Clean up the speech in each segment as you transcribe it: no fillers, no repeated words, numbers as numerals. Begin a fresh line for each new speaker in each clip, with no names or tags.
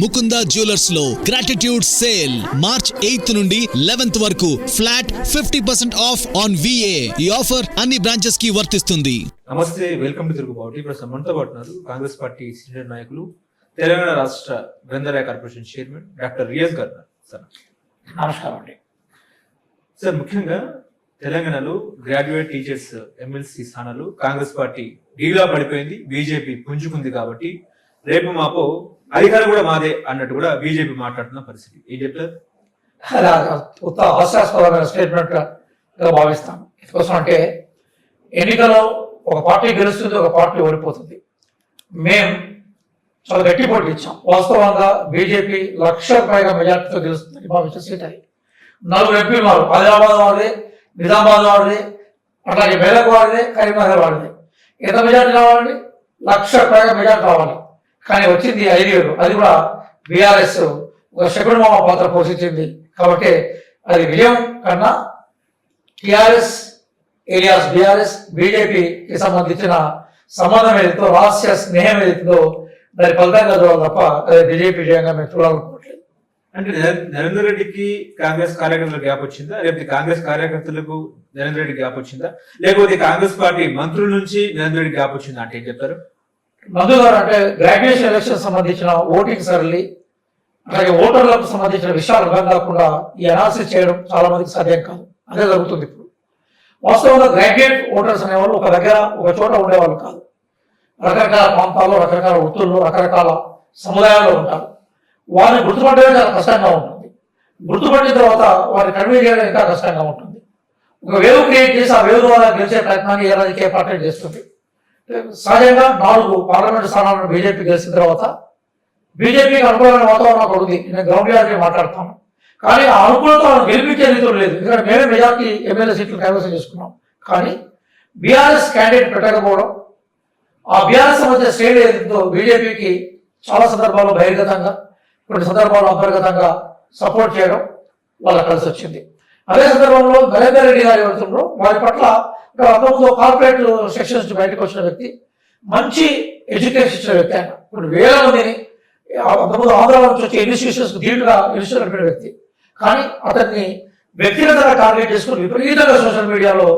Mukunda jewellers లో gratitude sale March 8th నుండి 11th వరకు ఫ్లాట్ 50% ఆఫ్ ఆన్ VA. ఈ ఆఫర్ అన్ని బ్రాంచెస్ కి వర్తిస్తుంది.
నమస్తే, వెల్కమ్ టు తిరుగుబాటు. ఇప్పుడు మనతో పాటు ఉన్నారు కాంగ్రెస్ పార్టీ సీనియర్ నాయకులు, తెలంగాణ రాష్ట్ర గ్రంథాలయ కార్పొరేషన్ చైర్మన్ డాక్టర్ రియాజ్ గారు. సార్
నమస్కారం అండి.
సార్, ముఖ్యంగా తెలంగాణలో గ్రాడ్యుయేట్ టీచర్స్ ఎమ్మెల్సీ స్థానాలు కాంగ్రెస్ పార్టీ డీలా పడిపోయింది, బీజేపీ పుంజుకుంది. కాబట్టి రేపు మాపో అధికారం కూడా మాదే అన్నట్టు కూడా బీజేపీ మాట్లాడుతున్న పరిస్థితి. ఏం చెప్తారు?
హాస్యాస్పదమైన స్టేట్మెంట్ గా భావిస్తాను. ఎందుకోసం అంటే ఎన్నికలో ఒక పార్టీ గెలుస్తుంది, ఒక పార్టీ ఓడిపోతుంది. మేము చాలా గట్టి పోటీ ఇచ్చాం. వాస్తవంగా బీజేపీ 1,00,000 పైగా మెజార్టీతో గెలుస్తుందని భావించిన సీట్ అది. 4 ఎంపీలు ఉన్నారు. ఆదిలాబాద్ వాడిదే, నిజామాబాద్ వాడిదే, అట్లాగే మేదక్ వాడిదే, కరీంనగర్ వాడిదే. ఎంత మెజార్టీ రావాలండి? 1,00,000 పైగా మెజార్టీ రావాలి. కానీ వచ్చింది 5,000. అది కూడా బీఆర్ఎస్ ఒక శకునమామ పాత్ర పోషించింది. కాబట్టి అది విజయం కన్నా టీఆర్ఎస్ ఏరియాస్ బీఆర్ఎస్ బీజేపీకి సంబంధించిన సంబంధం ఏదైతే రహస్య స్నేహం ఏదైతుందో దాని ఫలితంగా చూడాలి తప్ప అది బీజేపీ విజయంగా మేము చూడాలనుకోవట్లేదు.
అంటే నరేంద్ర రెడ్డికి కాంగ్రెస్ కార్యకర్తలకు గ్యాప్ వచ్చిందా, లేకపోతే కాంగ్రెస్ కార్యకర్తలకు నరేంద్ర రెడ్డి గ్యాప్ వచ్చిందా, లేకపోతే కాంగ్రెస్ పార్టీ మంత్రుల నుంచి నరేంద్ర రెడ్డి గ్యాప్ వచ్చిందా? అంటే ఏం చెప్తారు?
మందు గారు అంటే గ్రాడ్యుయేషన్ ఎలక్షన్ సంబంధించిన ఓటింగ్ సరళి అలాగే ఓటర్లకు సంబంధించిన విషయాలు అర్థం కాకుండా ఈ అనాలిసిస్ చేయడం చాలా మందికి సాధ్యం కాదు. అదే జరుగుతుంది ఇప్పుడు. వాస్తవంలో గ్రాడ్యుయేట్ ఓటర్స్ అనేవాళ్ళు ఒక దగ్గర ఒక చోట ఉండేవాళ్ళు కాదు. రకరకాల ప్రాంతాల్లో, రకరకాల వృత్తుల్లో, రకరకాల సముదాయాల్లో ఉంటారు. వారిని గుర్తుపట్టడం చాలా కష్టంగా ఉంటుంది. గుర్తుపట్టిన తర్వాత వారిని కన్వే చేయడం ఇంకా కష్టంగా ఉంటుంది. ఒక వేవ్ క్రియేట్ చేసి ఆ వేవ్ ద్వారా గెలిచే ప్రయత్నాన్ని ఏ రాజకీయ పార్టీ చేస్తుంది. సహజంగా 4 పార్లమెంటు స్థానాలను బీజేపీ గెలిచిన తర్వాత బీజేపీకి అనుకూలమైన వాతావరణం అక్కడ ఉంది. నేను గ్రౌండ్ రియాలిటీ మాట్లాడతాను. కానీ ఆ అనుకూలత గెలిపించే రీతిలో లేదు. ఎందుకంటే మేమే మెజార్టీ ఎమ్మెల్యే సీట్లు కైవసం చేసుకున్నాం. కానీ బీఆర్ఎస్ క్యాండిడేట్ పెట్టకపోవడం, ఆ బీఆర్ఎస్ మధ్య శ్రేణి ఏదో బీజేపీకి చాలా సందర్భాల్లో బహిర్గతంగా, కొన్ని సందర్భాల్లో అంతర్గతంగా సపోర్ట్ చేయడం వాళ్ళ కలిసి వచ్చింది. అదే సందర్భంలో నరేందర్ రెడ్డి గారు ఎవరుతుండ్రో వారి పట్ల అంతకుముందు కార్పొరేట్ సెక్షన్స్ నుంచి బయటకు వచ్చిన వ్యక్తి, మంచి ఎడ్యుకేషన్ ఇచ్చిన వ్యక్తి. ఆయన ఇప్పుడు వేల మందిని అంతకుముందు ఆంధ్ర నుంచి వచ్చే ఇన్స్టిట్యూషన్స్ ధీటుగా ఇన్స్టిట్యూట్ నడిపిన వ్యక్తి. కానీ అతన్ని వ్యక్తిగతంగా టార్గెట్ చేసుకుని విపరీతంగా సోషల్ మీడియాలో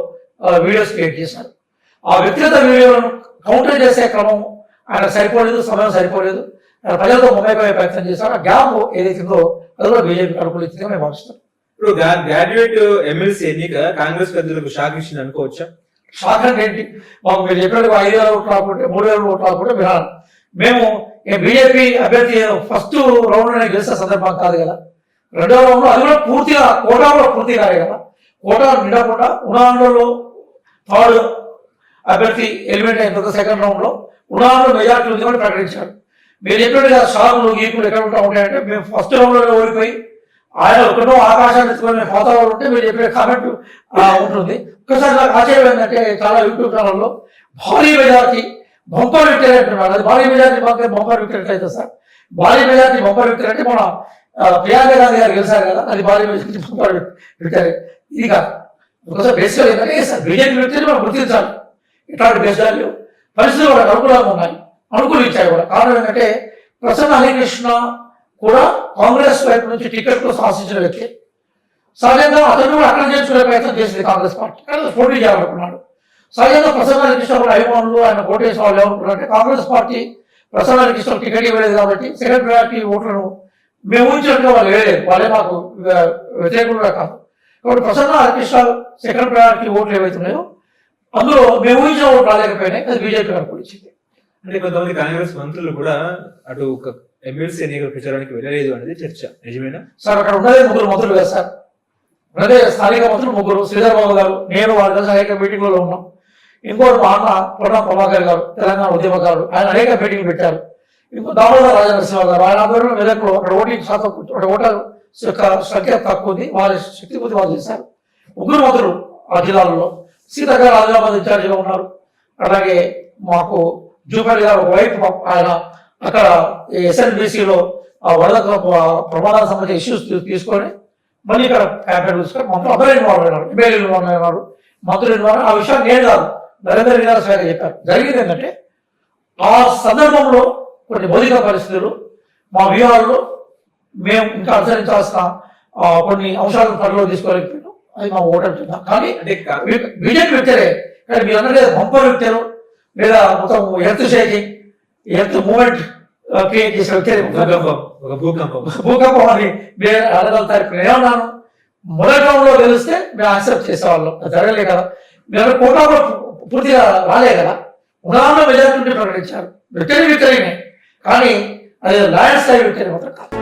వీడియోస్ క్రియేట్ చేశారు. ఆ వ్యక్తిగత వీడియోలను కౌంటర్ చేసే క్రమం ఆయన సరిపోలేదు, సమయం సరిపోలేదు. ఆయన ప్రజలతో మమేకమయ్యే ప్రయత్నం చేశారు. ఆ గ్యాప్ ఏదైతుందో అది కూడా బీజేపీకి అనుకూలించిందిగా మేము భావిస్తాం.
ఇప్పుడు గ్రాడ్యుయేట్ ఎమ్మెల్సీ ఎన్నిక కాంగ్రెస్ పెద్దలకు షాక్ ఇచ్చింది అనుకోవచ్చా?
షాక్ అంటే ఏంటి? మాకు మీరు చెప్పినట్టు 5,000 ఓట్లు రాకుంటే 3,000 ఓట్లు రాకుంటే మేము బీజేపీ అభ్యర్థి ఫస్ట్ రౌండ్ లోనే గెలిచిన సందర్భం కాదు కదా. 2వ రౌండ్ లో అది కూడా పూర్తిగా కోటా కూడా పూర్తి కాదు కదా. కోటా నిండకుండా ఉనాంలో 3rd అభ్యర్థి ఎలిమెంట్ అయిన తర్వాత 2nd రౌండ్ లో ఉనాంలో మెజార్టీ ఉంది అని ప్రకటించారు. మీరు చెప్పినట్టుగా షాకులు గీకులు ఎక్కడ ఉంటాయంటే మేము ఫస్ట్ రౌండ్ లో ఓడిపోయి ఆయన ఒకటో ఆకాశాన్ని ఎత్తుకొని వాతావరణం ఉంటే మీరు చెప్పిన కామెంట్ ఉంటుంది. ఒకసారి నాకు ఆశ్చర్యం ఏంటంటే చాలా యూట్యూబ్ ఛానల్లో భారీ మెజార్టీ బంపర్ విక్టరీ అంటున్నారు. అది భారీ మెజార్టీ బంపర్ విక్టరీ అయితే సార్, భారీ మెజార్టీ బంపర్ విక్టరీ అంటే మన ప్రియాంక గాంధీ గారు గెలిచారు కదా, అది భారీ మెజార్టీ బంపర్ విక్టరీ. ఇది కాదు. ఒకసారి బేసికల్ ఏంటంటే బీజేపీ విక్టరీ మనం గుర్తించాలి. ఇట్లాంటి దేశాలు పరిస్థితులు కూడా అనుకూలంగా ఉన్నాయి, అనుకూలించాయి కూడా. కారణం ఏంటంటే ప్రసన్న హరికృష్ణ కూడా కాంగ్రెస్ వైపు నుంచి టికెట్ కోసం ఆశించిన వ్యక్తి. సహజంగా అతను కూడా అక్కడ చేర్చుకునే ప్రయత్నం చేసింది కాంగ్రెస్ పార్టీ, కానీ పోటీ చేయాలనుకున్నాడు. సహజంగా ప్రసన్న హరికృష్ణ కూడా అభిమానులు ఆయన పోటీ చేసిన వాళ్ళు ఏమనుకున్నారంటే కాంగ్రెస్ పార్టీ ప్రసన్న హరికృష్ణ టికెట్ ఇవ్వలేదు కాబట్టి 2nd ప్రయారిటీ ఓట్లను మేము ఊహించినట్టుగా వాళ్ళు వేయలేదు. వాళ్ళే మాకు వ్యతిరేకులుగా కాదు. కాబట్టి ప్రసన్న హరికృష్ణ 2nd ప్రయారిటీ ఓట్లు ఏవైతున్నాయో అందులో మేము ఊహించిన ఓట్లు రాలేకపోయినాయి. అది బీజేపీ అనుకూలించింది.
అంటే కొంతమంది కాంగ్రెస్ మంత్రులు కూడా అటు ఒక ఎమ్మెల్సీ ఎన్నికల ప్రచారానికి వెళ్ళలేదు అనేది చర్చ. నిజమేనా
సార్? అక్కడ ఉన్నదే 3 మంత్రులు కదా సార్. అదే స్థానిక మంత్రులు 3, శ్రీధర్ బాబు గారు, నేను వాళ్ళ కలిసి అనేక మీటింగ్లలో ఉన్నాం. ఇంకోటి మా అన్న పొన్నం ప్రభాకర్ గారు, తెలంగాణ ఉద్యమకారుడు, ఆయన అనేక మీటింగ్లు పెట్టారు. ఇంకో దామోదర రాజనరసింహ గారు, ఆయన ఆధ్వర్యంలో మెదక్లో అక్కడ ఓటింగ్ శాతం, ఓటర్ యొక్క సంఖ్య తక్కువ ఉంది, వారి శక్తి కొద్ది వాళ్ళు చేశారు. 3 మంత్రులు ఆ జిల్లాలలో. సీత గారు ఆదిలాబాద్ ఇన్ఛార్జిగా ఉన్నారు. అలాగే మాకు జూపల్లి గారు వైపు ఆయన అక్కడ SNBCలో ఆ వరద ప్రమాదాలకు సంబంధించిన ఇష్యూస్ తీసుకొని మళ్ళీ ఇక్కడ క్యాంపెయిన్ తీసుకొని మంత్రులు అందరూ ఇన్వాల్వ్ అయినారు, ఎమ్మెల్యేలు ఇన్వాల్వ్ అయినారు, మంత్రులు ఇన్వాల్వ్. ఆ విషయాన్ని నేను కాదు నరేంద్ర రెడ్డి గారు స్వయంగా చెప్పారు. జరిగింది ఏంటంటే ఆ సందర్భంలో కొన్ని భౌతిక పరిస్థితులు మా వ్యూహాల్లో మేము ఇంకా అనుసరించాల్సిన కొన్ని అంశాలను పరిలో తీసుకోలేకపోయినాం. అది మా ఓటర్ చెప్తాం. కానీ
అంటే
బీజేపీ వ్యక్తులే, కానీ మీరు అన్నది బంపర్ వ్యక్తులు లేదా మొత్తం earth shaking earth moment create చేసిన వ్యక్తులే
ఒక భూకంపం
భూకంపం అని మీరు అడగలుగుతారు. ఇప్పుడు ఏమన్నాను, మొదటి రౌండ్లో గెలిస్తే మేము యాక్సెప్ట్ చేసేవాళ్ళం, అది జరగలే కదా. మీరు కోటా కూడా పూర్తిగా రాలే కదా, ఉన్నదాంట్లో మెజారిటీ ప్రకటించారు. విక్టరీ కానీ అది లాయర్ స్థాయి విక్టరీ మాత్రం కాదు.